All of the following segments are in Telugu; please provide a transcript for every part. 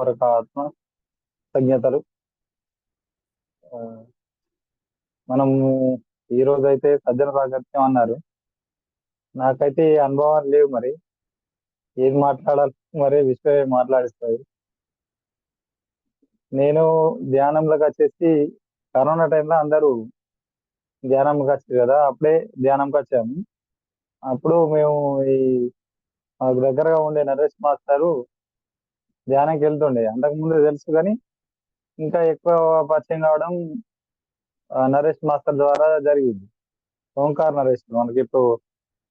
వరకు ఆత్మ సంజ్ఞతలు. ఆ, మనము ఈ రోజు అయితే సజ్జన సాంగత్యం అన్నారు. నాకైతే ఈ అనుభవాలు లేవు. మరి ఏది మాట్లాడాలి, మరి విషయం మాట్లాడిస్తాయి. నేను ధ్యానంలోకి వచ్చేసి కరోనా టైంలో అందరూ ధ్యానంకి వచ్చారు కదా, అప్పుడే ధ్యానంకి వచ్చాము. అప్పుడు మేము ఈ మాకు దగ్గరగా ఉండే నరేష్ మాస్టారు ధ్యానంకి వెళ్తుండే. అంతకు ముందు తెలుసు కానీ ఇంకా ఎక్కువ పరిచయం కావడం నరేష్ మాస్టర్ ద్వారా జరిగింది. ఓంకార్ నరేష్, మనకి ఇప్పుడు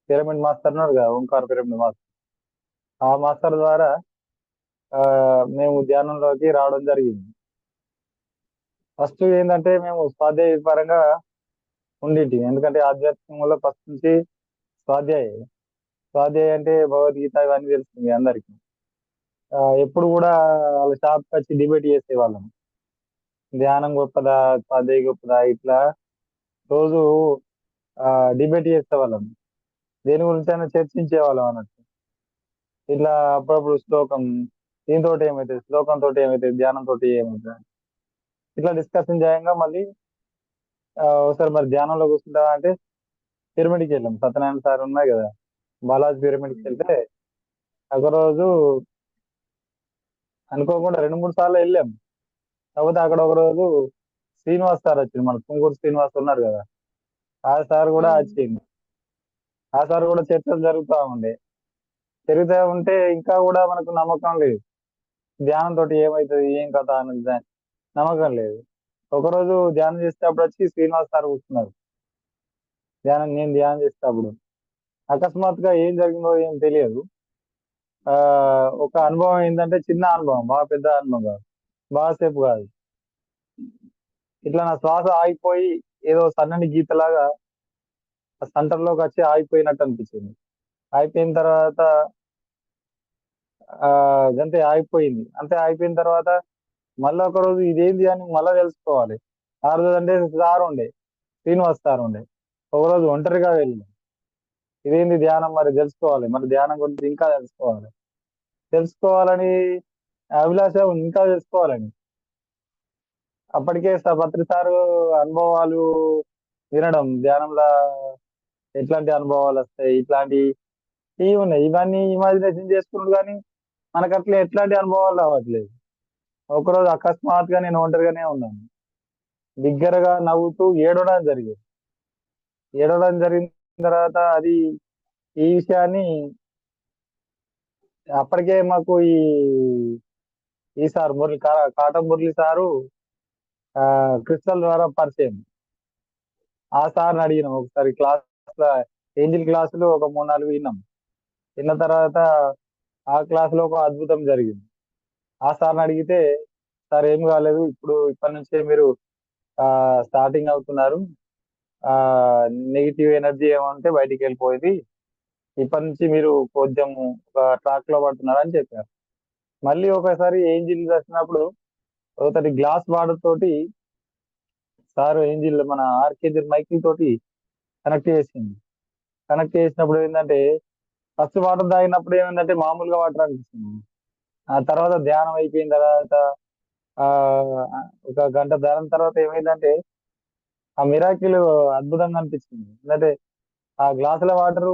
పిరమిడ్ మాస్టర్ ఉన్నారు కదా, ఓంకార్ పిరమిడ్ మాస్టర్. ఆ మాస్టర్ ద్వారా ఆ, మేము ధ్యానంలోకి రావడం జరిగింది. ఫస్ట్ ఏంటంటే మేము స్వాధ్యాయ పరంగా ఉండింటి. ఎందుకంటే ఆధ్యాత్మికంలో ఫస్ట్ నుంచి స్వాధ్యాయ స్వాధ్యాయ అంటే భగవద్గీత ఇవన్నీ తెలుస్తుంది అందరికి. ఎప్పుడు కూడా వాళ్ళ షాప్కి వచ్చి డిబేట్ చేసేవాళ్ళం. ధ్యానం గొప్పదా, స్వాధ్యాయ గొప్పదా, ఇట్లా రోజు డిబేట్ చేసేవాళ్ళం. దేని గురించి అయినా చర్చించేవాళ్ళం అన్నట్టు. ఇట్లా అప్పుడప్పుడు శ్లోకం, దీంతో ఏమవుతుంది, శ్లోకంతో ఏమవుతుంది, ధ్యానంతో ఏమవుతుంది, ఇట్లా డిస్కషన్ చేయంగా మళ్ళీ ఒకసారి మరి ధ్యానంలో కూర్చుంటావా అంటే పిరమిడ్కి వెళ్ళాం. సత్యనారాయణ సార్ ఉన్నాయి కదా, బాలాజీ పిరమిడ్కి వెళ్తే ఒకరోజు అనుకోకుండా 2-3 సార్లు వెళ్ళాం. కాకపోతే అక్కడ ఒక రోజు శ్రీనివాస్ సార్ వచ్చింది, మన తుంగూరు శ్రీనివాస్ ఉన్నారు కదా, ఆ సార్ కూడా ఉమ్, వచ్చింది. ఆ సార్ కూడా చర్చలు జరుగుతూ ఉండే. జరుగుతూ ఉంటే ఇంకా కూడా మనకు నమ్మకం లేదు, ధ్యానం తోటి ఏమవుతుంది, ఏం కథ అనేది నమ్మకం లేదు. ఒకరోజు ధ్యానం చేసేటప్పుడు వచ్చి శ్రీనివాస్ సార్ కూర్చున్నారు. నేను ధ్యానం చేసేటప్పుడు అకస్మాత్తుగా ఏం జరిగిందో ఏం తెలియదు. ఆ ఒక అనుభవం ఏంటంటే చిన్న అనుభవం, బాగా పెద్ద అనుభవం కాదు, బాగా సేపు కాదు. ఇట్లా నా శ్వాస ఆగిపోయి ఏదో సన్నని గీతలాగా సెంటర్ లోకి వచ్చి ఆగిపోయినట్టు అనిపించింది. ఆగిపోయిన తర్వాత ఆ గంతే ఆగిపోయింది. అంతే ఆగిపోయిన తర్వాత మళ్ళీ ఒక రోజు ఇదేంది అని మళ్ళీ తెలుసుకోవాలి. ఆ రోజు అంటే సార్ ఉండే, శ్రీనివాస్ సార్ ఉండే. ఒక రోజు ఒంటరిగా వెళ్ళి ఇదేంది ధ్యానం, మరి తెలుసుకోవాలి, మరి ధ్యానం గురించి ఇంకా తెలుసుకోవాలని అభిలాష ఉంది, ఇంకా తెలుసుకోవాలని. అప్పటికే పత్రి సారు అనుభవాలు వినడం, ధ్యానంలో ఎట్లాంటి అనుభవాలు వస్తాయి, ఇట్లాంటి ఇవి ఉన్నాయి, ఇవన్నీ ఇమాజినేషన్ చేసుకున్నాడు. కానీ మనకు అట్లా ఎట్లాంటి అనుభవాలు రావట్లేదు. ఒకరోజు అకస్మాత్తుగా నేను ఒంటరిగానే ఉన్నాను. బిగ్గరగా నవ్వుతూ ఏడవడం జరిగింది. ఏడవడం జరిగిన తర్వాత అది ఈ విషయాన్ని అప్పటికే మాకు ఈ sir Katam Murali sir crystal ద్వారా పరిచయం. ఆ సార్ని అడిగినాం ఒకసారి క్లాస్, ఏంజిల్ క్లాసులు ఒక 3-4 విన్నాం. విన్న తర్వాత ఆ క్లాస్ లో ఒక అద్భుతం జరిగింది. ఆ సార్ని అడిగితే సార్ ఏం కాలేదు, ఇప్పటి నుంచే మీరు స్టార్టింగ్ అవుతున్నారు, ఆ నెగిటివ్ ఎనర్జీ ఏమంటే బయటికి వెళ్ళిపోయింది, ఇప్పటి నుంచి మీరు కొంచెం ఒక ట్రాక్ లో పడుతున్నారు అని చెప్పారు. మళ్ళీ ఒకసారి ఏంజిల్ వచ్చినప్పుడు ఒకటి గ్లాస్ వాటర్ తోటి సార్ ఏంజిల్ మన ఆర్కేజీ మైకిల్ తోటి కనెక్ట్ చేసింది. కనెక్ట్ చేసినప్పుడు ఏంటంటే ఫస్ట్ వాటర్ తాగినప్పుడు ఏమైందంటే మామూలుగా వాటర్ అనిపిస్తుంది. ఆ తర్వాత ధ్యానం అయిపోయిన తర్వాత ఆ ఒక గంట ధ్యానం తర్వాత ఏమైందంటే ఆ మిరాకిల్ అద్భుతంగా అనిపించింది. ఎందుకంటే ఆ గ్లాసుల వాటర్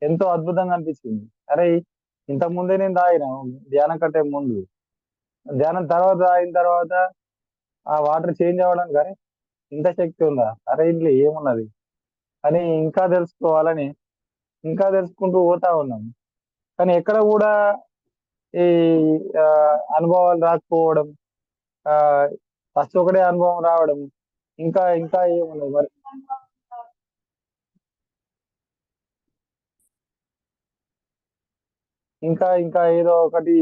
ఎంతో అద్భుతంగా అనిపించింది. అరే, ఇంతకు ముందే నేను తాగిన ధ్యానం కంటే ముందు, ధ్యానం తర్వాత తాగిన తర్వాత ఆ వాటర్ చేంజ్ అవ్వడానికి అరే ఇంత శక్తి ఉందా, అరే ఇంట్లో ఏమున్నది అని ఇంకా తెలుసుకుంటూ పోతా ఉన్నాం. కానీ ఎక్కడ కూడా ఈ ఆ, అనుభవాలు రాకపోవడం, ఆ ఫస్ట్ ఒకటే అనుభవం రావడం, ఇంకా ఇంకా ఏమున్నది మరి, ఇంకా ఇంకా ఏదో ఒకటి,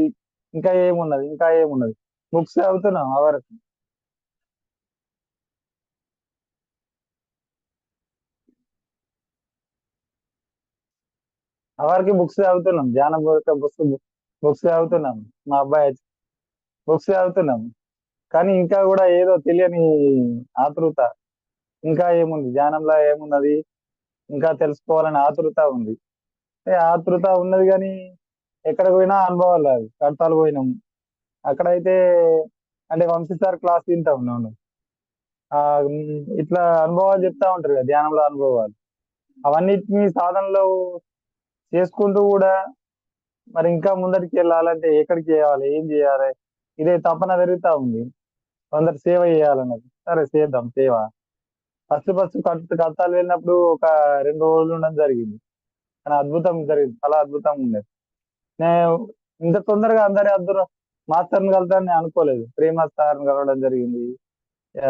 ఇంకా ఏమున్నది బుక్స్ చదువుతున్నాం అవరికి బుక్స్ చదువుతున్నాం, ధ్యానం బుక్స్ బుక్స్ చదువుతున్నాం. మా అబ్బాయి బుక్స్ చదువుతున్నాం. కానీ ఇంకా కూడా ఏదో తెలియని ఆతృత, ఇంకా ఏముంది ధ్యానంలో ఏమున్నది, ఇంకా తెలుసుకోవాలని ఆతృత ఉంది. ఆతృత ఉన్నది కానీ ఎక్కడ పోయినా అనుభవాలు రాదు. కడతాలు పోయినాం, అక్కడైతే అంటే వంశీ సార్ క్లాస్ వింటా ఉన్నాను. ఇట్లా అనుభవాలు చెప్తా ఉంటారు కదా, ధ్యానంలో అనుభవాలు. అవన్నిటిని సాధనలో చేసుకుంటూ కూడా మరి ఇంకా ముందరికి వెళ్ళాలంటే ఎక్కడికి చేయాలి, ఏం చేయాలి, ఇదే తపన పెరుగుతా ఉంది. కొందరు సేవ చేయాలన్నది, సరే చేద్దాం సేవ. ఫస్ట్ ఫస్ట్ కడతాలు వెళ్ళినప్పుడు ఒక 2 రోజులు ఉండడం జరిగింది. కానీ అద్భుతం జరిగింది, చాలా అద్భుతంగా ఉండేది. నేను ఇంత తొందరగా అందరూ మాస్టర్ని కలుతానని నేను అనుకోలేదు. ప్రేమ సార్ని కలవడం జరిగింది. ఆ,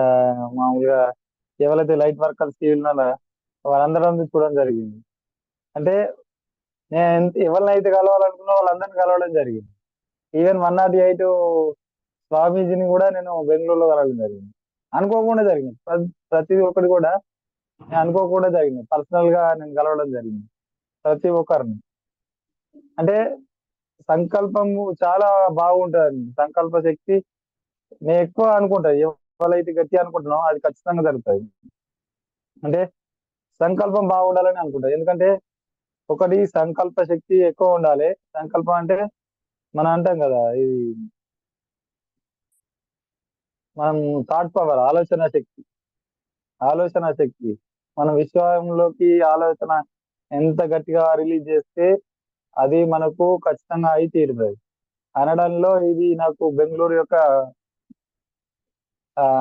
మామూలుగా ఎవరైతే లైట్ వర్కర్స్ ఉన్నారో వాళ్ళందరం చూడడం జరిగింది. అంటే నేను ఎవరినైతే కలవాలనుకున్నా వాళ్ళందరినీ కలవడం జరిగింది. ఈవెన్ 108 స్వామీజీని కూడా నేను బెంగళూరులో కలవడం జరిగింది. అనుకోకుండా జరిగింది. ప్రతి ఒక్కటి కూడా నేను అనుకోకుండా జరిగింది. పర్సనల్ గా నేను కలవడం జరిగింది ప్రతి ఒక్కరిని. అంటే సంకల్పము చాలా బాగుంటుంది. సంకల్ప శక్తి నేను ఎక్కువ అనుకుంటా, ఎవరైతే గట్టి అనుకుంటున్నానో అది ఖచ్చితంగా జరుగుతుంది. అంటే సంకల్పం బాగుండాలని అనుకుంటా. ఎందుకంటే ఒకటి సంకల్ప శక్తి ఎక్కువ ఉండాలి. సంకల్పం అంటే మనం అంటాం కదా, ఇది మనం థాట్ పవర్, ఆలోచన శక్తి మన విశ్వంలోకి ఆలోచన ఎంత గట్టిగా రిలీజ్ చేస్తే అది మనకు ఖచ్చితంగా అయి తీరుతుంది అనడంలో ఇది నాకు బెంగళూరు యొక్క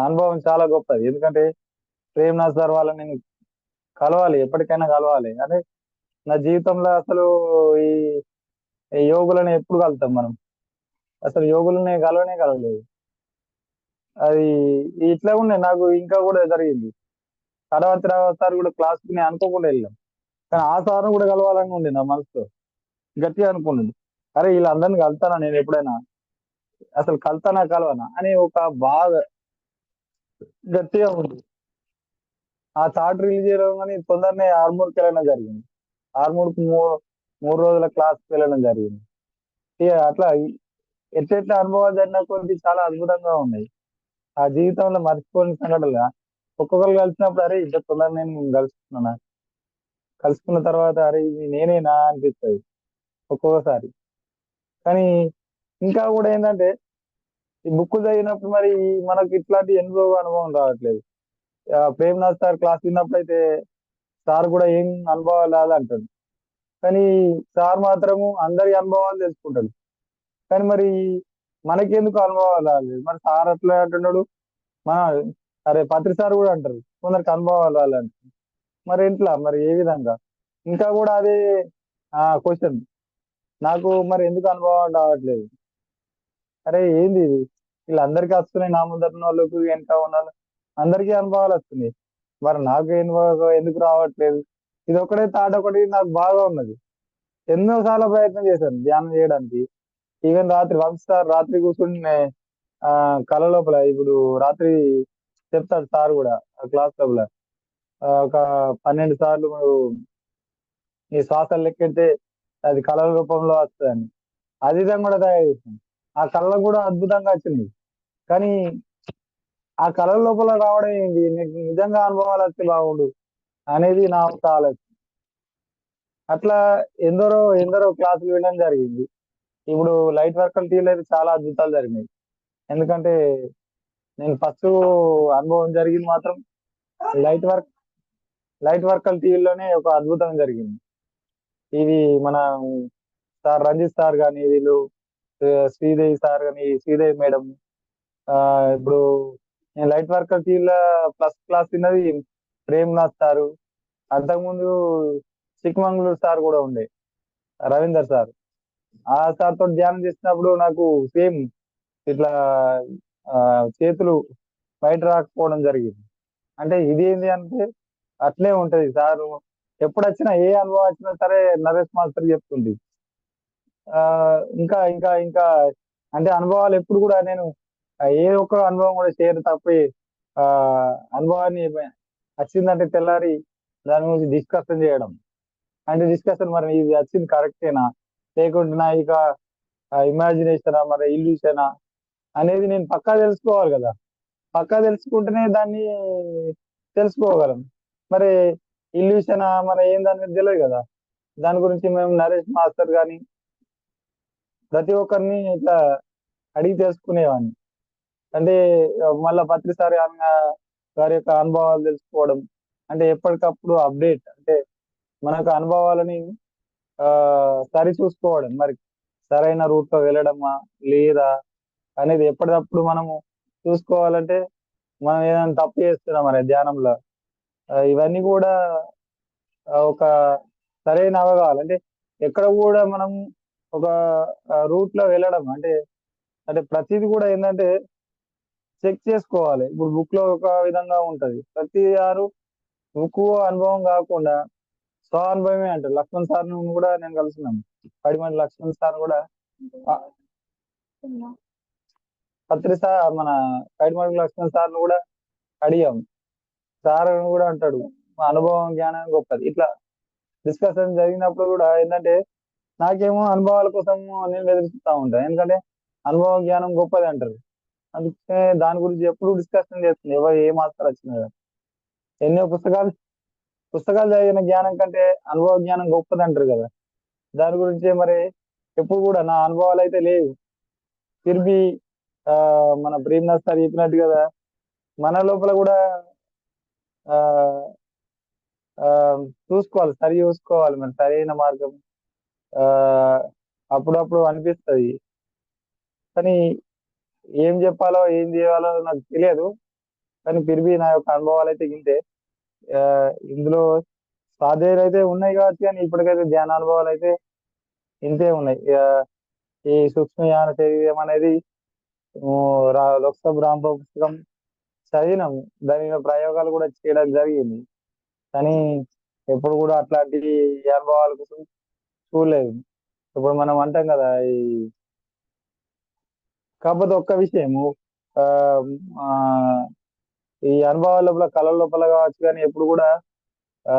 అనుభవం చాలా గొప్పది. ఎందుకంటే ప్రేమ్నాథ్ సార్ వాళ్ళని నేను కలవాలి, ఎప్పటికైనా కలవాలి. అంటే నా జీవితంలో అసలు ఈ ఈ యోగులను ఎప్పుడు కలుతాం మనం? అసలు యోగులని కలవలేదు. అది ఇట్లా ఉండే నాకు ఇంకా కూడా జరిగింది. తర్వాత సార్ కూడా క్లాస్కి నేను అనుకోకుండా వెళ్ళాం. కానీ ఆ సార్ను కూడా కలవాలని ఉండే నా మనసులో, గట్టిగా అనుకున్నాడు. అరే వీళ్ళందరినీ కలుతానా నేను ఎప్పుడైనా, అసలు కలుతానా కలవనా అని ఒక బాగా గట్టిగా ఉంది. ఆ థాట్ రిలీజ్ చేయడం కానీ తొందరనే ఆర్మూర్కి వెళ్ళడం జరిగింది. ఆర్మూర్కి 3 రోజుల క్లాస్కి వెళ్ళడం జరిగింది. ఇక అట్లా ఎట్లెట్లా అనుభవాలు జరిగిన కొద్ది చాలా అద్భుతంగా ఉన్నాయి. ఆ జీవితంలో మర్చిపోని సంఘటనలుగా ఒక్కొక్కరు కలిసినప్పుడు అరే ఇంత తొందర నేను కలుసుకున్నానా, కలుసుకున్న తర్వాత అరే ఇది నేనేనా అనిపిస్తుంది ఒక్కొక్కసారి. కానీ ఇంకా కూడా ఏంటంటే ఈ బుక్ చదివినప్పుడు మరి మనకి ఇట్లాంటి అనుభవం రావట్లేదు. ప్రేమ్నాథ్ సార్ క్లాస్ విన్నప్పుడు అయితే సార్ కూడా ఏం అనుభవాలు రాదు అంటాడు. కానీ సార్ మాత్రము అందరి అనుభవాలు తెలుసుకుంటాడు. కానీ మరి మనకెందుకు అనుభవాలు రాలేదు? మరి సార్ అట్లా అంటున్నాడు, మన అరే పత్రి సార్ కూడా అంటారు కొందరికి అనుభవాలు రాలంటారు. మరి ఇంట్లో మరి ఏ విధంగా? ఇంకా కూడా అదే క్వశ్చన్ నాకు, మరి ఎందుకు అనుభవం రావట్లేదు? అరే ఏంది ఇది, వీళ్ళందరికీ వస్తున్నాయి, నా ముందర ఉన్న వాళ్ళకు వెనక ఉన్న అందరికీ అనుభవాలు వస్తున్నాయి, మరి నాకు ఎందుకు రావట్లేదు? ఇది ఒకటే థాట్ ఒకటి నాకు బాగా ఉన్నది. ఎన్నోసార్లు ప్రయత్నం చేశాను ధ్యానం చేయడానికి. ఈవెన్ రాత్రి సార్ రాత్రి కూర్చుని ఆ కళ లోపల ఇప్పుడు రాత్రి చెప్తాడు సార్ కూడా క్లాస్ లోపల ఒక 12 సార్లు ఈ శ్వాసలు లెక్కెడితే అది కళల రూపంలో వస్తుందని అది విధంగా కూడా తయారు చేశాను. ఆ కళలు కూడా అద్భుతంగా వచ్చింది. కానీ ఆ కళల లోపల రావడం ఏంటి, నీకు నిజంగా అనుభవాలు వస్తే బాగుండు అనేది నా ఒక ఆలోచన. అట్లా ఎందరో ఎందరో క్లాసులు వినడం జరిగింది. ఇప్పుడు లైట్ వర్కల్ టీవీలో అయితే చాలా అద్భుతాలు జరిగినాయి. ఎందుకంటే నేను ఫస్ట్ అనుభవం జరిగింది మాత్రం లైట్ వర్క్ లైట్ వర్కల్ టీవీలోనే ఒక అద్భుతం జరిగింది. ఇది మన సార్ రంజిత్ సార్ కానీ, వీళ్ళు శ్రీదేవి సార్ కానీ, శ్రీదేవి మేడం. ఇప్పుడు నేను లైట్ వర్కర్ టీవీలో ఫస్ట్ క్లాస్ తిన్నది ప్రేమ్నాథ్ సారు. అంతకుముందు చిక్మంగళూరు సార్ కూడా ఉండే, రవీందర్ సార్. ఆ సార్ తోటి ధ్యానం చేసినప్పుడు నాకు సేమ్ ఇట్లా ఆ చేతులు బయట రాకపోవడం జరిగింది. అంటే ఇది ఏంటి అంటే అట్లే ఉంటది సార్. ఎప్పుడు వచ్చినా ఏ అనుభవం వచ్చినా సరే నరేష్ మాస్టర్ చెప్తుంది. ఆ ఇంకా ఇంకా ఇంకా అంటే అనుభవాలు ఎప్పుడు కూడా నేను ఏ ఒక్క అనుభవం కూడా షేర్ తప్పి ఆ అనుభవాన్ని వచ్చిందంటే తెల్లారి దాని గురించి డిస్కషన్ చేయడం. అంటే డిస్కషన్ మరి ఇది వచ్చింది కరెక్టేనా, లేకుంటున్నా ఇక ఇమాజినేషనా, మరి ఇల్యూషనా అనేది నేను పక్కా తెలుసుకోవాలి కదా. పక్కా తెలుసుకుంటేనే దాన్ని తెలుసుకోగలం. మరి ఇల్యూషనా మరి ఏం దాని మీద తెలియదు కదా. దాని గురించి మేము నరేష్ మాస్టర్ కానీ ప్రతి ఒక్కరిని ఇట్లా అడిగి తెలుసుకునేవాడిని. అంటే మళ్ళా పత్రిసారి అన్న గారి యొక్క అనుభవాలు తెలుసుకోవడం, అంటే ఎప్పటికప్పుడు అప్డేట్, అంటే మనకు అనుభవాలని సరి చూసుకోవడం, మరి సరైన రూట్ లో వెళ్ళడమా లేదా అనేది ఎప్పటికప్పుడు మనము చూసుకోవాలంటే మనం ఏదైనా తప్పు చేస్తున్నాం అనే ధ్యానంలో ఇవన్నీ కూడా ఒక సరైన అవగాహన, అంటే ఎక్కడ కూడా మనం ఒక రూట్ లో వెళ్ళడం అంటే అంటే ప్రతిది కూడా ఏంటంటే చెక్ చేసుకోవాలి. ఇప్పుడు బుక్ లో ఒక విధంగా ఉంటది, ప్రతి ఆరు బుక్ అనుభవం కాకుండా స్వ అనుభవమే అంటారు. లక్ష్మణ్ సార్ కూడా నేను కలిసినాను, పడిమంది లక్ష్మణ్ సార్ కూడా ఆ, పత్రి సార్ మన పడిమంది లక్ష్మణ్ సార్ కూడా అడిగాం. సార్ కూడా అంటాడు మా అనుభవం జ్ఞానం గొప్పది. ఇట్లా డిస్కషన్ జరిగినప్పుడు కూడా ఏంటంటే నాకేమో అనుభవాల కోసం నేను ఎదురుస్తూ ఉంటాను, ఎందుకంటే అనుభవం జ్ఞానం గొప్పది అంటారు. అందుకే దాని గురించి ఎప్పుడు డిస్కషన్ చేస్తుంది ఎవరు ఏ మాస్టర్ వచ్చినా కానీ. ఎన్నో పుస్తకాలు చదివిన జ్ఞానం కంటే అనుభవ జ్ఞానం గొప్పది అంటారు కదా. దాని గురించి మరి ఎప్పుడు కూడా నా అనుభవాలు అయితే లేవు. తిరిగి ఆ మన ప్రేమ్నాథ్ సార్ చెప్పినట్టు కదా, మన లోపల కూడా ఆ ఆ చూసుకోవాలి, సరి చూసుకోవాలి, మరి సరైన మార్గం ఆ అప్పుడప్పుడు అనిపిస్తది. కానీ ఏం చెప్పాలో ఏం చేయాలో నాకు తెలియదు. కానీ తిరిగి నా యొక్క అనుభవాలు అయితే గింతే. ఆ ఇందులో స్వాధ్యాయులు అయితే ఉన్నాయి కావచ్చు, కానీ ఇప్పటికైతే ధ్యాన అనుభవాలు అయితే ఇంతే ఉన్నాయి. ఈ సూక్ష్మ జ్ఞాన శరీరం అనేది లోక్సభ రాంప పుస్తకం చదివినాము, దాని మీద ప్రయోగాలు కూడా చేయడం జరిగింది. కానీ ఎప్పుడు కూడా అట్లాంటి అనుభవాల కోసం చూడలేదు. ఇప్పుడు మనం అంటాం కదా ఈ కాకపోతే ఒక్క విషయము ఆ ఆ, ఈ అనుభవాల లోపల కళల లోపల కావచ్చు, కానీ ఎప్పుడు కూడా ఆ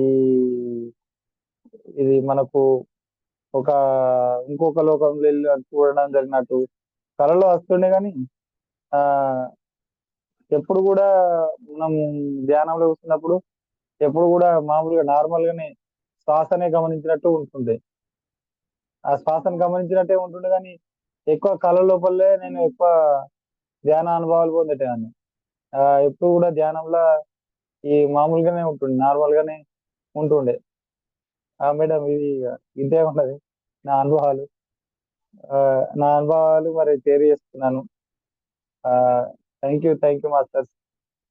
ఈ ఇది మనకు ఒక ఇంకొక లోకంలో వెళ్ళి చూడడం జరిగినట్టు కళలో వస్తుండే, కానీ ఆ ఎప్పుడు కూడా మనం ధ్యానంలో కూర్చున్నప్పుడు ఎప్పుడు కూడా మామూలుగా నార్మల్ గానే శ్వాసనే గమనించినట్టు ఉంటుంది. ఆ శ్వాసను గమనించినట్టే ఉంటుండే, కానీ ఎక్కువ కళ లోపలే నేను ఎక్కువ ధ్యాన అనుభవాలు పొందేటాన్ని. ఎప్పుడు కూడా ధ్యానంలో ఈ మామూలుగానే ఉంటుండే, నార్మల్ గానే ఉంటుండే. మేడం ఇది ఇంతే ఉన్నది నా అనుభవాలు. ఆ, నా అనుభవాలు మరి షేర్ చేస్తున్నాను. థ్యాంక్ యూ మాస్టర్స్,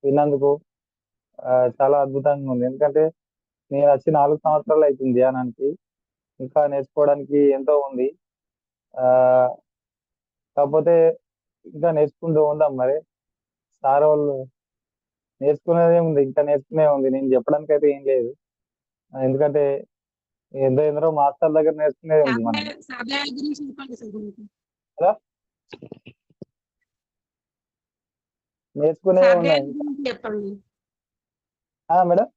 విన్నందుకు. చాలా అద్భుతంగా ఉంది, ఎందుకంటే నేను వచ్చి 4 సంవత్సరాలు అవుతుంది ధ్యానానికి. ఇంకా నేర్చుకోవడానికి ఎంతో ఉంది. ఆ కాకపోతే ఇంకా నేర్చుకుంటూ ఉందాం మరి. సార్ వాళ్ళు నేర్చుకునేదే ఉంది, ఇంకా నేర్చుకునే ఉంది, నేను చెప్పడానికి అయితే ఏం లేదు. ఎందుకంటే ఎందరో మాస్టర్ దగ్గర నేర్చుకునేది ఉంది మనం. స్వాధ్యాయ గురించి చెప్పండి సార్ మీకు. కదా, నేర్చుకునేవి స్వాధ్యాయ ఉన్నాయి ఇంకా. గురించి చెప్పండి. మేడం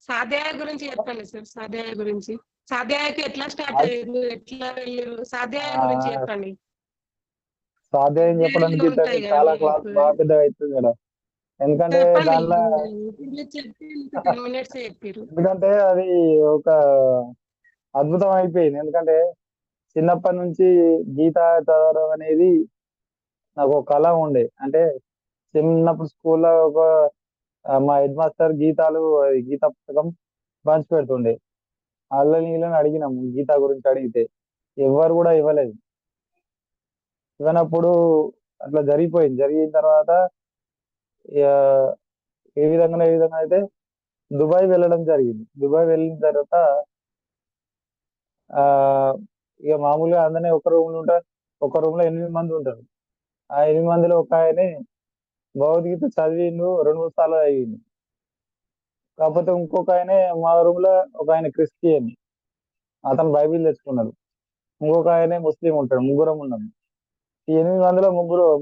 స్వాధ్యాయ గురించి చెప్పండి సార్. స్వాధ్యాయ గురించి, స్వాధ్యాయకి ఎట్లా స్టార్ట్ అయ్యారు, ఎట్లా వెళ్ళారు, స్వాధ్యాయ గురించి ఆ, చెప్పండి. స్వాధ్యాయం స్వాధ్యాయాలు చెప్పడానికి ఉంటాయి కదా చాలా క్లాస్ మీకు, బాగా పెద్దగా అవుతుంది మేడం. ఎందుకంటే చెప్పండి. దాంట్లో ఇప్పుడు మీరు చెప్తే ఇంకా 10 minutes చెప్పారు. ఎందుకంటే అది ఒక అద్భుతం అయిపోయింది. ఎందుకంటే చిన్నప్పటి నుంచి గీత చదవడం అనేది నాకు ఒక కళ ఉండే. అంటే చిన్నప్పుడు స్కూల్లో ఒక మా హెడ్ మాస్టర్ గీతాలు గీత పుస్తకం పంచి పెడుతుండే. వాళ్ళని వీళ్ళని అడిగినాము గీత గురించి అడిగితే ఎవరు కూడా ఇవ్వలేదు. ఇవ్వనప్పుడు అట్లా జరిగిపోయింది. జరిగిన తర్వాత ఇక ఏ విధంగా అయితే దుబాయ్ వెళ్ళడం జరిగింది. దుబాయ్ వెళ్ళిన తర్వాత ఆ ఇక మామూలుగా అందరినీ ఒక రూమ్ లో ఉంటారు. ఒక రూమ్ లో 8 మంది ఉంటారు. ఆ 8 మందిలో ఒక ఆయనే భగవద్గీత చదివిండు, 2 3 సార్లు చదివిండు. కాకపోతే ఇంకొక ఆయనే మా రూమ్ లో ఒక ఆయన క్రిస్టియన్, అతను బైబిల్ తెచ్చుకున్నాడు. ఇంకొక ఆయనే ముస్లిం ఉంటాడు. ముగ్గురం ఉన్నాం. ఈ 8 మందిలో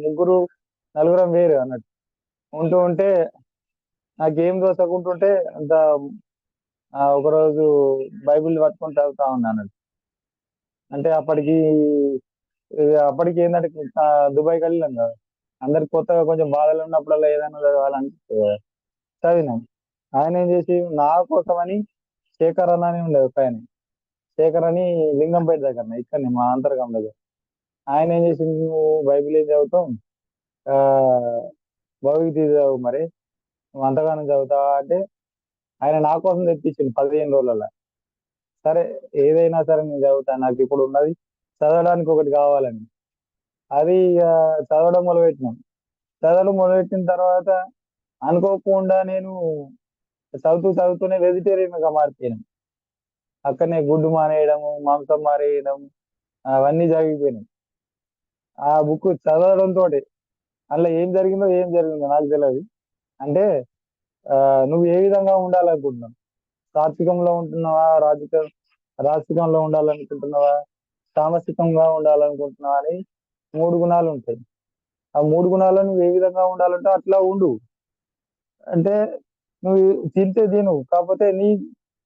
ముగ్గురు నలుగురం వేరు అన్నట్టు ఉంటూ ఉంటే నాకేం దోసకుంటుంటే అంత ఒకరోజు బైబిల్ పట్టుకొని చదువుతా ఉన్నాను. అంటే అప్పటికి ఏంటంటే దుబాయ్కి వెళ్ళాం కదా, అందరికి కొత్తగా కొంచెం బాధలు ఉన్నప్పుడల్లా ఏదైనా చదవాలనిపిస్తుంది కదా. చదివినాం. ఆయన ఏం చేసి నా కోసం అని శేఖర్ అన్న అని ఉండే ఒక ఆయన, శేఖర్ అని లింగంపేట దగ్గర ఇక్కడనే మా అంతర్గం దగ్గర. ఆయన ఏం చేసిండు, నువ్వు బైబిల్ ఏం చదువుతావు, ఆ భగవద్గీత చదువు మరి, నువ్వు అంతగానం చదువుతావా అంటే ఆయన నా కోసం తెప్పించిండు 15 రోజులలో. సరే ఏదైనా సరే నేను చదువుతాను, నాకు ఇప్పుడు ఉన్నది చదవడానికి ఒకటి కావాలని. అది చదవడం మొదలుపెట్టినాం. చదవడం మొదలుపెట్టిన తర్వాత అనుకోకుండా నేను చదువుతూనే వెజిటేరియన్ గా మారిపోయాను. అక్కడనే గుడ్డు మానేయడము, మాంసం మానేయడం అవన్నీ జరిగిపోయినాయి. ఆ బుక్ చదవడంతో అందులో ఏం జరిగిందో నాకు తెలియదు. అంటే ఆ నువ్వు ఏ విధంగా ఉండాలనుకుంటున్నావు, సాత్వికంలో ఉంటున్నావా, రాజసికంలో ఉండాలనుకుంటున్నావా, తామసికంగా ఉండాలనుకుంటున్నావా అని 3 గుణాలు ఉంటాయి. ఆ 3 గుణాలను నువ్వు ఏ విధంగా ఉండాలంటే అట్లా ఉండు. అంటే నువ్వు తింటే తిను, కాకపోతే నీ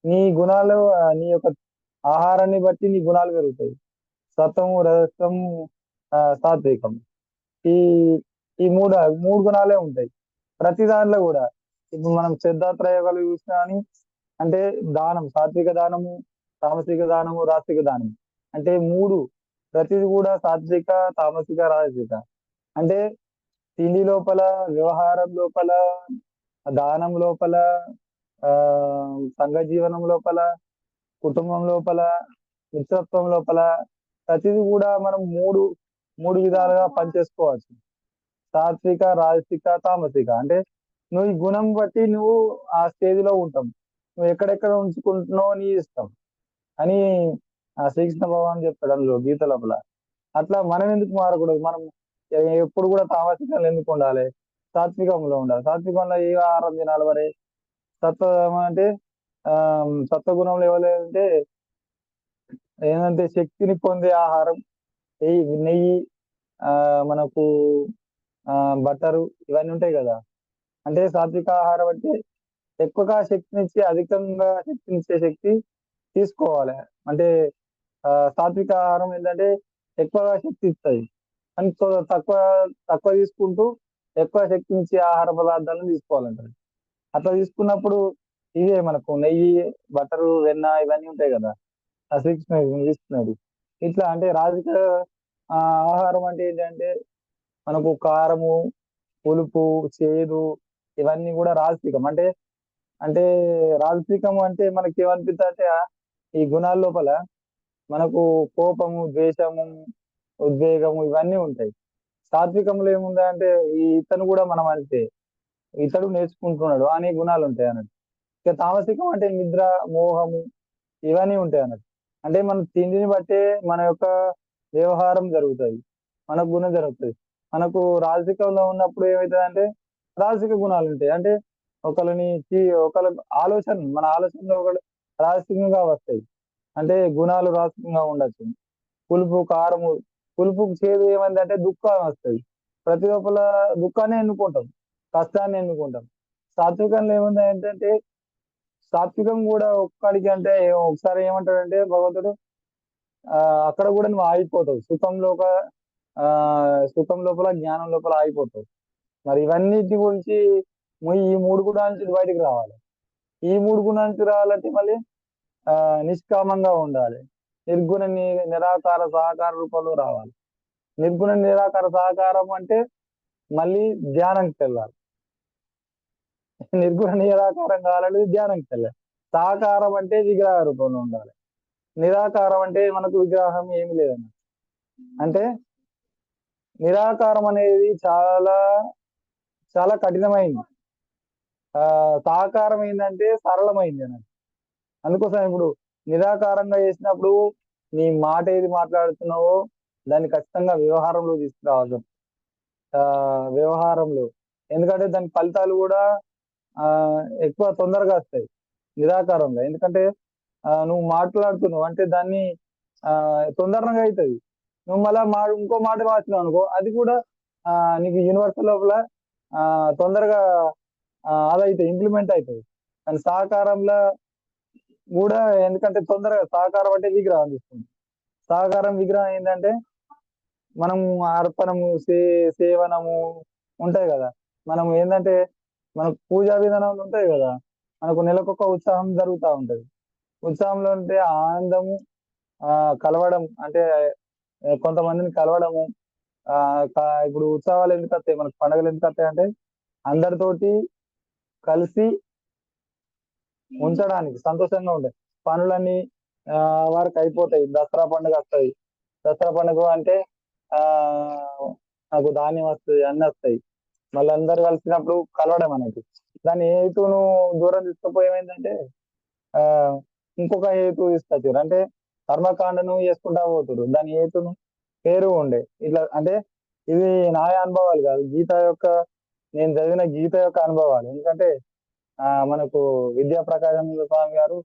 నీ గుణాలు నీ యొక్క ఆహారాన్ని బట్టి నీ గుణాలు పెరుగుతాయి. సత్వము, రజస్తము, సాత్వికం. ఈ ఈ మూడు గుణాలే ఉంటాయి ప్రతి దాంట్లో కూడా. ఇప్పుడు మనం శ్రద్ధాత్రయోగాలు చూసినా అని అంటే దానం, సాత్విక దానము, తామసిక దానము, రాసిక దానము అంటే ప్రతిది కూడా సాత్విక, తామసిక, రాజసిక. అంటే తిండి లోపల, వ్యవహారం లోపల, దానం లోపల, ఆ సంఘ జీవనం లోపల, కుటుంబం లోపల, మిత్రత్వం లోపల ప్రతిది కూడా మనం మూడు విధాలుగా పనిచేసుకోవచ్చు. సాత్విక, రాజసిక, తామసిక. అంటే నువ్వు ఈ గుణం బట్టి నువ్వు ఆ స్టేజ్ లో ఉంటావు. నువ్వు ఎక్కడెక్కడ ఉంచుకుంటున్నావు నీ ఇష్టం అని శ్రీకృష్ణ భగవాన్ చెప్తాడు అందులో గీత లోపల. అట్లా మనం ఎందుకు మారకూడదు, మనం ఎప్పుడు కూడా తామసికంలో ఎందుకు ఉండాలి, సాత్వికంలో ఉండాలి. సాత్వికంలో ఏ ఆహారం తినాలి మరి, సత్వం అంటే ఆ సత్వగుణంలో ఇవ్వలేదంటే ఏంటంటే శక్తిని పొందే ఆహారం, నెయ్యి, ఆ మనకు బట్టరు ఇవన్నీ ఉంటాయి కదా. అంటే సాత్విక ఆహారం అంటే ఎక్కువగా శక్తినిచ్చే, అధికంగా శక్తినిచ్చే శక్తి తీసుకోవాలి. అంటే సాత్విక ఆహారం ఏంటంటే ఎక్కువగా శక్తి ఇస్తుంది అని తక్కువ తక్కువ తీసుకుంటూ ఎక్కువ శక్తినిచ్చే ఆహార పదార్థాలను తీసుకోవాలంటారు. అట్లా తీసుకున్నప్పుడు ఇవే మనకు నెయ్యి, బట్టరు, వెన్న ఇవన్నీ ఉంటాయి కదా, ఆ శ్రీకృష్ణుడు తీసుకున్నాడు. ఇట్లా అంటే రాజకీయ ఆహారం అంటే ఏంటంటే మనకు కారము, పులుపు, చేదు ఇవన్నీ కూడా రాజసికం. అంటే అంటే రాజసికం అంటే మనకి ఏమనిపిస్తుంది అంటే ఈ గుణాల లోపల మనకు కోపము, ద్వేషము, ఉద్వేగము ఇవన్నీ ఉంటాయి. సాత్వికంలో ఏముంది అంటే ఇతను కూడా మనం అంటే ఇతడు నేర్చుకుంటున్నాడు అనే గుణాలు ఉంటాయి అన్నట్టు. ఇక తామసికం అంటే నిద్ర, మోహము ఇవన్నీ ఉంటాయి అన్నట్టు. అంటే మన తిండిని బట్టే మన యొక్క వ్యవహారం జరుగుతుంది, మన గుణం జరుగుతుంది. మనకు రాజసికంలో ఉన్నప్పుడు ఏమవుతుంది అంటే రాజసిక గుణాలు ఉంటాయి. అంటే ఒకళ్ళ మన ఆలోచనలో ఒకళ్ళు రాజసికంగా వస్తాయి. అంటే గుణాలు రాజసికంగా ఉండొచ్చు. పులుపు, కారము, పులుపు, చేదు ఏమైంది అంటే దుఃఖం వస్తుంది. ప్రతి ఒక్కళ్ళ దుఃఖాన్ని ఎన్నుకుంటాం, కష్టాన్ని ఎన్నుకుంటాం. సాత్వికంలో ఏముంది ఏంటంటే సాత్వికం కూడా ఒక్కడికి అంటే ఒకసారి ఏమంటాడంటే భగవంతుడు ఆ అక్కడ కూడా నువ్వు ఆగిపోతావు, ఆ సుఖం లోపల, జ్ఞానం లోపల ఆగిపోతావు. మరి ఇవన్నిటి గురించి ఈ 3 గుణాల నుంచి బయటికి రావాలి. ఈ 3 గుణాల నుంచి రావాలంటే మళ్ళీ నిష్కామంగా ఉండాలి. నిర్గుణ నిరాకార సహకార రూపంలో రావాలి. నిర్గుణ నిరాకార సహకారం అంటే మళ్ళీ ధ్యానంకి వెళ్ళాలి. నిర్గుణ నిరాకారం కావాలంటే ధ్యానంకి వెళ్ళాలి. సాకారం అంటే విగ్రహ రూపంలో ఉండాలి. నిరాకారం అంటే మనకు విగ్రహం ఏమి లేదన్న. అంటే నిరాకారం అనేది చాలా చాలా కఠినమైంది. సాకారం ఏంటంటే సరళమైంది అన్నది. అందుకోసం ఇప్పుడు నిరాకారంగా చేసినప్పుడు నీ మాట ఏది మాట్లాడుతున్నావో దాన్ని ఖచ్చితంగా వ్యవహారంలో తీసుకురావాలి. వ్యవహారంలో, ఎందుకంటే దాని ఫలితాలు కూడా ఎక్కువ తొందరగా వస్తాయి నిరాకారంలో. ఎందుకంటే నువ్వు మాట్లాడుతున్నావు అంటే దాన్ని తొందరగా అవుతుంది. నువ్వు మళ్ళా ఇంకో మాట మార్చినావు అనుకో, అది కూడా నీకు యూనివర్సల్ లోపల తొందరగా అదైతే ఇంప్లిమెంట్ అవుతుంది. కానీ సహకారంలో కూడా ఎందుకంటే తొందరగా, సహకారం అంటే విగ్రహం తీసుకుంది. సహకారం విగ్రహం ఏంటంటే మనం అర్పణము, సేవనము ఉంటాయి కదా. మనం ఏంటంటే మనకు పూజా విధానాలు ఉంటాయి కదా, మనకు నెలకొక ఉత్సాహం జరుగుతూ ఉంటది. ఉత్సాహంలో ఉంటే ఆనందము, కలవడం అంటే కొంతమందిని కలవడము. ఇప్పుడు ఉత్సవాలు ఎందుకు వస్తాయి, మనకు పండుగలు ఎందుకు వస్తాయి అంటే అందరితోటి కలిసి ఉంచడానికి, సంతోషంగా ఉంటాయి. పనులన్నీ వారికి అయిపోతాయి. దసరా పండుగ వస్తాయి. దసరా పండుగ అంటే ఆ నాకు ధాన్యం వస్తుంది, అన్ని వస్తాయి. మళ్ళీ అందరు కలిసినప్పుడు కలవడం అనేది. దాని హేతును దూరం తీసుకుపోయి ఏమైందంటే ఆ ఇంకొక హేతు తీసుకొచ్చారు. అంటే కర్మకాండను చేసుకుంటా పోతురు. దాని హేతును పేరు ఉండే ఇట్లా. అంటే ఇది నా అనుభవాలు కాదు, గీత యొక్క, నేను చదివిన గీత యొక్క అనుభవాలు. ఎందుకంటే మనకు విద్యా ప్రకాశం స్వామి గారు,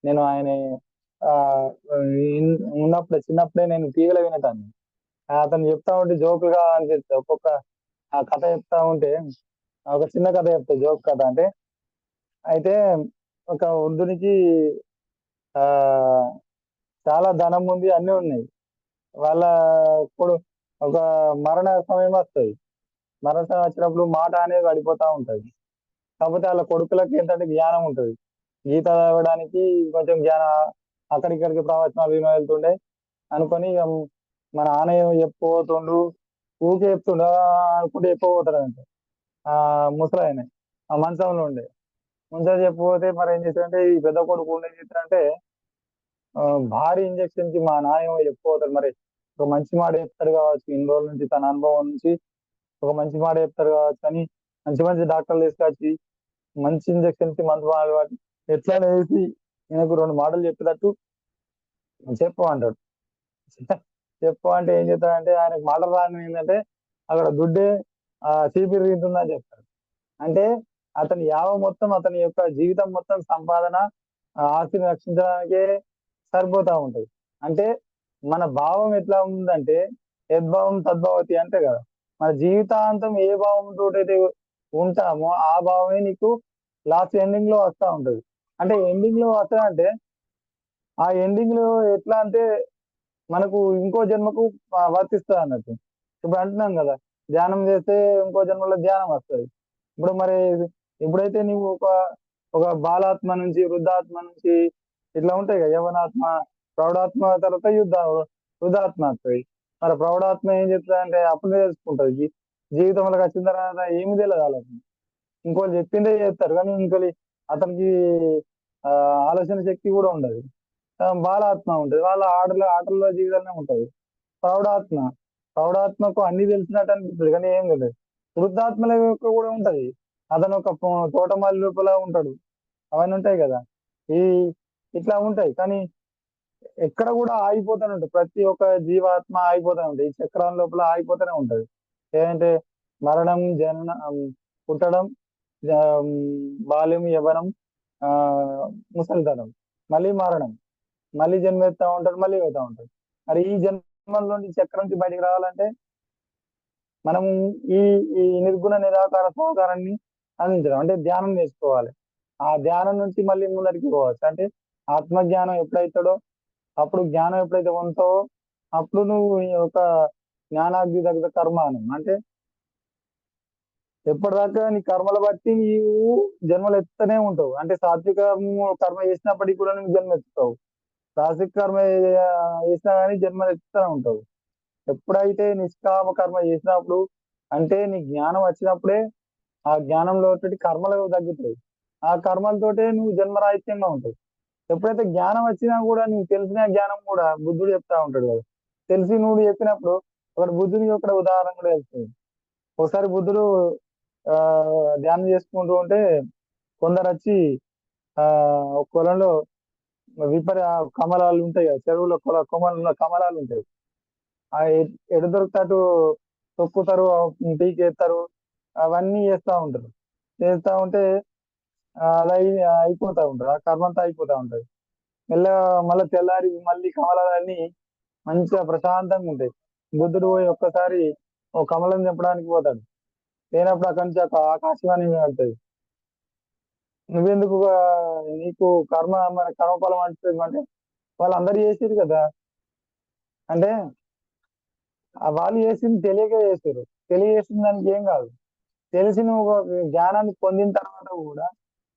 నేను ఆయన ఆ ఉన్నప్పుడే, చిన్నప్పుడే నేను టీవీలో వినేదాన్ని. అతను చెప్తా ఉంటే జోకుగా అనిపిస్తుంది. ఒక్కొక్క ఆ కథ చెప్తా ఉంటే, ఒక చిన్న కథ చెప్తా, జోక్ కథ. అంటే అయితే ఒక వృద్ధునికి ఆ చాలా ధనం ఉంది, అన్ని ఉన్నాయి. వాళ్ళ ఇప్పుడు ఒక మరణ సమయం వస్తుంది. మరణ సమయం వచ్చినప్పుడు మాట అనేది పడిపోతా ఉంటది. కాకపోతే వాళ్ళ కొడుకులకి ఏంటంటే జ్ఞానం ఉంటుంది. గీత చదవడానికి కొంచెం జ్ఞానం, అక్కడిక్కడికి ప్రవచనాలు విని వెళ్తుండే అనుకొని ఇక మన నాన్న ఏమో చెప్పుకోతుండు, ఊకే చెప్తుండు అనుకుంటే చెప్పబోతాడు. అంటే ఆ ముసలాయన ఆ మంచంలో ఉండే ముందు చెప్పిపోతే మరి ఏం చేశారంటే, ఈ పెద్ద కొడుకు ఏం చేశారంటే భారీ ఇంజక్షన్ కి మా నాయన చెప్పుకోతారు. మరి ఒక మంచి మాట చెప్తారు కావచ్చు, ఇన్ని రోజుల నుంచి తన అనుభవం నుంచి ఒక మంచి మాట చెప్తారు కావచ్చు అని మంచి మంచి డాక్టర్లు తీసుకొచ్చి మంచి ఇంజక్షన్ కి మందు వాడి ఎట్లా వేసి ఈయనకు రెండు మాటలు చెప్పేటట్టు చెప్పు అంటాడు. చెప్పు అంటే ఏం చెప్తాడంటే, ఆయనకు మాటలు రాని ఏంటంటే అక్కడ దుడ్డే చీపిరి తింటుందని చెప్తాడు. అంటే అతని యావ మొత్తం, అతని యొక్క జీవితం మొత్తం సంపాదన, ఆస్తిని రక్షించడానికే సరిపోతా ఉంటది. అంటే మన భావం ఎట్లా ఉందంటే యద్భావం తద్భవతి అంటే కదా. మన జీవితాంతం ఏ భావంతో అయితే ఉంటామో ఆ భావమే నీకు లాస్ట్ ఎండింగ్ లో వస్తా ఉంటది. అంటే ఎండింగ్ లో వస్తా అంటే ఆ ఎండింగ్ లో ఎట్లా అంటే మనకు ఇంకో జన్మకు వర్తిస్తుంది అన్నట్టు. ఇప్పుడు అంటున్నాం కదా, ధ్యానం చేస్తే ఇంకో జన్మలో ధ్యానం వస్తుంది. ఇప్పుడు మరి ఎప్పుడైతే నువ్వు ఒక బాలాత్మ నుంచి వృద్ధాత్మ నుంచి ఇట్లా ఉంటాయి కదా, యవనాత్మ, ప్రౌఢాత్మ, తర్వాత వృద్ధాత్మ వస్తుంది. మరి ప్రౌఢాత్మ ఏం చెప్తుంది అంటే అప్పుడే తెలుసుకుంటది. జీవితంలోకి వచ్చిన తర్వాత ఏమి తెలియదు వాళ్ళకి. ఇంకోళ్ళు చెప్పిందే చేస్తారు కానీ ఇంకోటి అతనికి ఆ ఆలోచన శక్తి కూడా ఉండదు. బాలాత్మ ఉంటుంది, వాళ్ళ ఆటల్లో జీవితంలో ఉంటుంది. ప్రౌఢాత్మ, ప్రౌఢాత్మకు అన్ని తెలిసినట్టు అనిపిస్తుంది కానీ ఏం తెలియదు. వృద్ధాత్మల యొక్క కూడా ఉంటది. అతను ఒక తోటమాలి లోపల ఉంటాడు. అవన్నీ ఉంటాయి కదా. ఈ ఇట్లా ఉంటాయి కానీ ఎక్కడ కూడా ఆగిపోతూనే ఉంటుంది. ప్రతి ఒక్క జీవాత్మ ఆగిపోతూనే ఉంటుంది. ఈ చక్రం లోపల ఆగిపోతూనే ఉంటది. ఏంటంటే మరణం, జననం, పుట్టడం, బాల్యం, యవ్వనం, ఆ ముసలితనం, మళ్ళీ మరణం, మళ్ళీ జన్మ ఎత్తా ఉంటాడు, మళ్ళీ పోతా ఉంటాడు. మరి ఈ జన్మలో నుంచి చక్రం నుంచి బయటికి రావాలంటే మనం ఈ ఈ నిర్గుణ నిరాకార సహకారాన్ని అందించడం అంటే ధ్యానం చేసుకోవాలి. ఆ ధ్యానం నుంచి మళ్ళీ ముందరికి పోవచ్చు. అంటే ఆత్మజ్ఞానం ఎప్పుడైతాడో, అప్పుడు జ్ఞానం ఎప్పుడైతే పొందుతావో అప్పుడు నువ్వు ఈ యొక్క జ్ఞానాగ్ని దగ్గర కర్మానం అంటే ఎప్పటిదాకా నీ కర్మల బట్టి నీవు జన్మలు ఎత్తుతూనే ఉంటావు. అంటే సాత్విక కర్మ చేసినప్పటికీ కూడా నువ్వు జన్మ ఎత్తుతావు, రాజసిక కర్మ చేసినా కానీ జన్మలు ఎత్తుతూనే ఉంటావు. ఎప్పుడైతే నిష్కామ కర్మ చేసినప్పుడు అంటే నీ జ్ఞానం వచ్చినప్పుడే ఆ జ్ఞానంలో కర్మలు తగ్గుతాయి. ఆ కర్మలతోటే నువ్వు జన్మరాహిత్యంగా ఉంటావు. ఎప్పుడైతే జ్ఞానం వచ్చినా కూడా నీకు తెలిసిన జ్ఞానం కూడా బుద్ధుడు చెప్తా ఉంటాడు కదా. తెలిసి నువ్వు చెప్పినప్పుడు ఒకటి బుద్ధుడికి ఒక ఉదాహరణ కూడా వెళ్తుంది. ఒకసారి బుద్ధుడు ఆ ధ్యానం చేసుకుంటూ ఉంటే కొందరు వచ్చి ఆ ఒక పొలంలో కమలాలు ఉంటాయి కదా, చెరువులో కమలాలు ఉంటాయి. ఆ ఎటు దొరికితే అటు తొక్కుతారు, పీకేస్తారు, అవన్నీ చేస్తూ ఉంటారు. చేస్తూ ఉంటే అలా అయిపోతా ఉంటారు. ఆ కర్మ అంతా అయిపోతా ఉంటది. మెల్లగా మళ్ళీ తెల్లారి మళ్ళీ కమలాలన్నీ మంచిగా ప్రశాంతంగా ఉంటాయి. బుద్ధుడు పోయి ఒక్కసారి ఓ కమలం తెంపడానికి పోతాడు. లేనప్పుడు అక్కడి నుంచి ఆకాశవాణి వెళ్తాయి. నువ్వెందుకు నీకు కర్మ, మన కర్మఫలం అంటుంది అంటే వాళ్ళందరూ చేసిరు కదా. అంటే వాళ్ళు చేసింది తెలియక చేసారు. తెలియజేసిన దానికి ఏం కాదు. తెలిసి నువ్వు ఒక జ్ఞానాన్ని పొందిన తర్వాత కూడా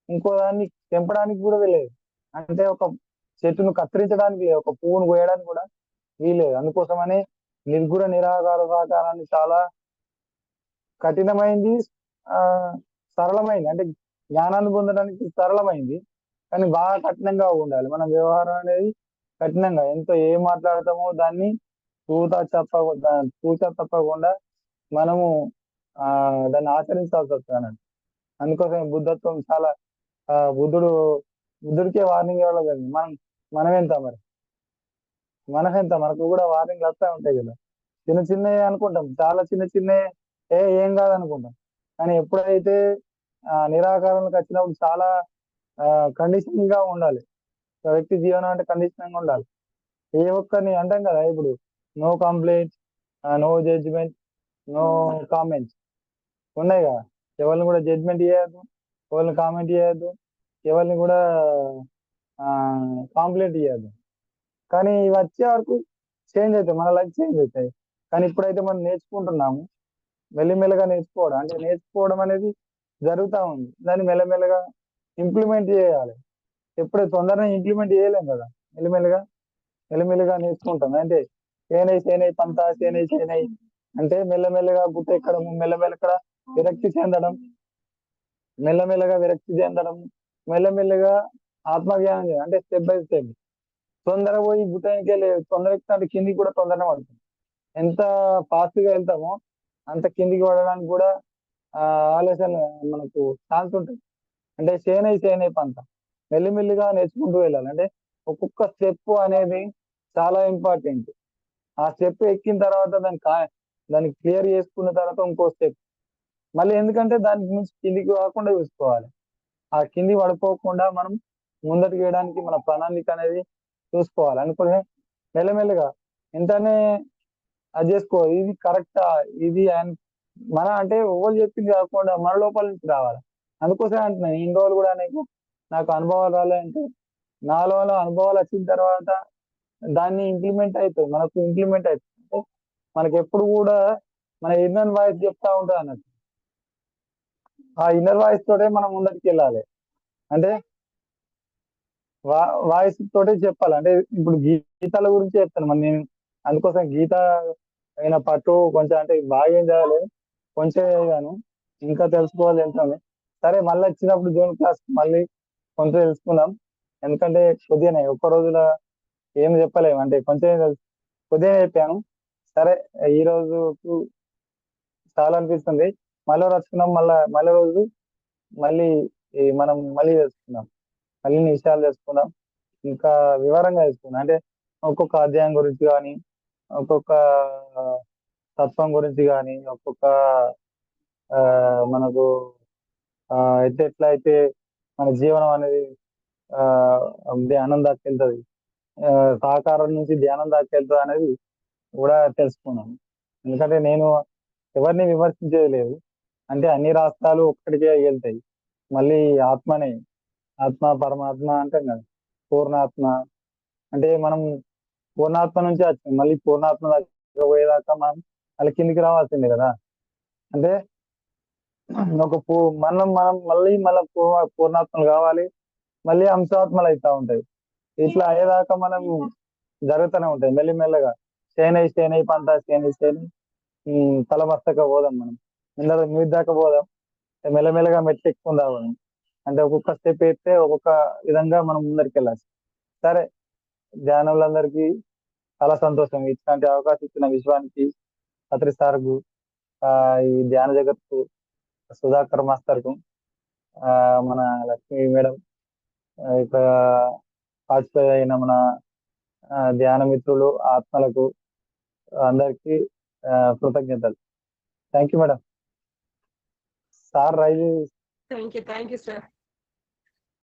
ఇంకో దాన్ని తెంపడానికి కూడా తెలియదు. అంటే ఒక చెట్టును కత్తిరించడానికి లేదు, ఒక పువ్వును కోయడానికి కూడా వీలేదు. అందుకోసమని నిర్గుణ నిరాకార సాకారాన్ని చాలా కఠినమైంది, ఆ సరళమైంది. అంటే జ్ఞానాన్ని పొందడానికి సరళమైంది, కానీ బాగా కఠినంగా ఉండాలి. మన వ్యవహారం అనేది కఠినంగా, ఎంతో ఏం మాట్లాడతామో దాన్ని తూచా తప్పకుండా మనము ఆ దాన్ని ఆచరించాల్సి వస్తుంది అన్నట్టు. అందుకోసం బుద్ధత్వం చాలా బుద్ధుడికే వార్నింగ్ ఇవ్వాలి కదా. మనం ఎంత మరి, మనకెంత, మనకు కూడా వార్నింగ్లు వస్తూ ఉంటాయి కదా. చిన్న చిన్నవి అనుకుంటాం, చాలా చిన్న చిన్నవి, ఏం కాదు అనుకుంటాం. కానీ ఎప్పుడైతే నిరాకారంలోకి వచ్చినప్పుడు చాలా కండిషనింగ్ గా ఉండాలి. ఒక వ్యక్తి జీవనం అంటే కండిషనింగ్ ఉండాలి. ఏ ఒక్కరిని అంటాం కదా ఇప్పుడు, no complaint, no judgement, no comments ఉన్నాయి కదా. ఎవరిని కూడా జడ్జ్మెంట్ చేయొద్దు, ఎవరిని కామెంట్ చేయొద్దు, ఎవరిని కూడా కాంప్లైంట్ చేయొద్దు. కానీ ఇవి వచ్చే వరకు చేంజ్ అవుతాయి, మన లైఫ్ చేంజ్ అవుతాయి. కానీ ఇప్పుడైతే మనం నేర్చుకుంటున్నాము, మెల్లిమెల్లగా నేర్చుకోవడం, అంటే నేర్చుకోవడం అనేది జరుగుతూ ఉంది. దాన్ని మెల్లమెల్లగా ఇంప్లిమెంట్ చేయాలి. ఎప్పుడైతే తొందరగా ఇంప్లిమెంట్ చేయలేం కదా, మెల్లిమెల్లగా మెల్లిమెల్లగా నేర్చుకుంటాం. అంటే సేనై పంత సేనై అంటే మెల్లమెల్లగా గుట్ట ఎక్కడము, మెల్లమెల్లగా విరక్తి చెందడం, మెల్లమెల్లగా ఆత్మజ్ఞానం చేయడం. అంటే స్టెప్ బై స్టెప్. తొందర పోయి గుట్టానికే లేదు, తొందర ఎక్కుతుంటే కిందికి కూడా తొందరనే పడుతుంది. ఎంత ఫాస్ట్ గా వెళ్తామో అంత కిందికి పడడానికి కూడా ఆలోచన మనకు ఛాన్స్ ఉంటుంది. అంటే సేనై పంత మెల్లిమెల్లిగా నేర్చుకుంటూ వెళ్ళాలి. అంటే ఒక్కొక్క స్టెప్ అనేది చాలా ఇంపార్టెంట్. ఆ స్టెప్ ఎక్కిన తర్వాత దాన్ని క్లియర్ చేసుకున్న తర్వాత ఇంకో స్టెప్ మళ్ళీ, ఎందుకంటే దాని నుంచి కిందికి కాకుండా చూసుకోవాలి. ఆ కింది పడిపోకుండా మనం ముందటికి వేయడానికి మన ప్రణాళిక అనేది చూసుకోవాలి. అనుకునే మెల్లమెల్లగా ఎంతనే అది చేసుకో, ఇది కరెక్టా, ఇది మన అంటే ఎవరు చెప్పింది కాకుండా మన లోపల నుంచి రావాలి. అందుకోసం అంటున్నాను, ఇన్ని రోజులు కూడా నాకు అనుభవాలు రాలేదంటే, నాలో అనుభవాలు వచ్చిన తర్వాత దాన్ని ఇంప్లిమెంట్ అవుతుంది, మనకు ఇంప్లిమెంట్ అవుతుంది. అంటే మనకి ఎప్పుడు కూడా మన ఇన్నర్ వాయిస్ చెప్తా ఉంటుంది అన్నట్టు. ఆ ఇన్నర్ వాయిస్ తోటే మనం ముందరికి వెళ్ళాలి. అంటే వాయిస్ తోటే చెప్పాలి. అంటే ఇప్పుడు గీతాల గురించి చెప్తాను మరి నేను. అందుకోసం గీత అయిన పట్టు కొంచెం, అంటే బాగా ఏం చదవలేదు, కొంచెం చదివాను, ఇంకా తెలుసుకోవాలి ఎంతనే. సరే, మళ్ళీ వచ్చినప్పుడు జూన్ క్లాస్ మళ్ళీ కొంచెం తెలుసుకుందాం. ఎందుకంటే కొద్దిగానే ఒక్క రోజుల ఏం చెప్పలేము, అంటే కొంచెం కొద్దిగా చెప్పాను. సరే, ఈ రోజు చాలా అనిపిస్తుంది. మళ్ళీ రచుకున్నాం, మళ్ళీ రోజు మళ్ళీ మనం మళ్ళీ తెలుసుకుందాం, మళ్ళీ విషయాలు తెలుసుకుందాం, ఇంకా వివరంగా తెలుసుకుందాం. అంటే ఒక్కొక్క అధ్యాయం గురించి కానీ, ఒక్కొక్క తత్వం గురించి కానీ, ఒక్కొక్క మనకు ఎట్లా అయితే మన జీవనం అనేది ధ్యానం దాకా వెళ్తుంది, సహకారం నుంచి ధ్యానం దాకా వెళ్తుంది అనేది కూడా తెలుసుకున్నాను. ఎందుకంటే నేను ఎవరిని విమర్శించేది లేదు. అంటే అన్ని రాష్ట్రాలు ఒక్కడికే వెళ్తాయి. మళ్ళీ ఆత్మ పరమాత్మ అంటాం కదా, పూర్ణాత్మ. అంటే మనం పూర్ణాత్మ నుంచి వచ్చింది, మళ్ళీ పూర్ణాత్మ దగ్గర పోయేదాకా మనం మళ్ళీ కిందికి రావాల్సిందే కదా. అంటే మనం మళ్ళీ పూర్ణాత్మలు కావాలి, మళ్ళీ అంశాత్మలు అవుతా ఉంటాయి. ఇట్లా అయ్యేదాకా మనం జరుగుతూనే ఉంటాయి మెల్లిమెల్లగా. సేనై పంట సేనై తలమస్తక పోదాం మనం, మీ దాకా పోదాం, మెల్లమెల్లగా మెట్లు ఎక్కుందాం. అంటే ఒక్కొక్క స్టెప్ వేస్తే ఒక్కొక్క విధంగా మనం ముందరికి వెళ్ళాలి. సరే, ధ్యానంలందరికీ చాలా సంతోషం. ఇట్లాంటి అవకాశం ఇచ్చిన విశ్వానికి, పత్రి సార్కు, ఈ ధ్యాన జగత్తు సుధాకర్ మాస్టర్కు, మన లక్ష్మి మేడం, ఇక్కడ పార్టిసిపేట్ అయిన మన ధ్యాన మిత్రులు, ఆత్మలకు అందరికీ కృతజ్ఞతలు. Thank you madam. Sir rail. Thank you sir.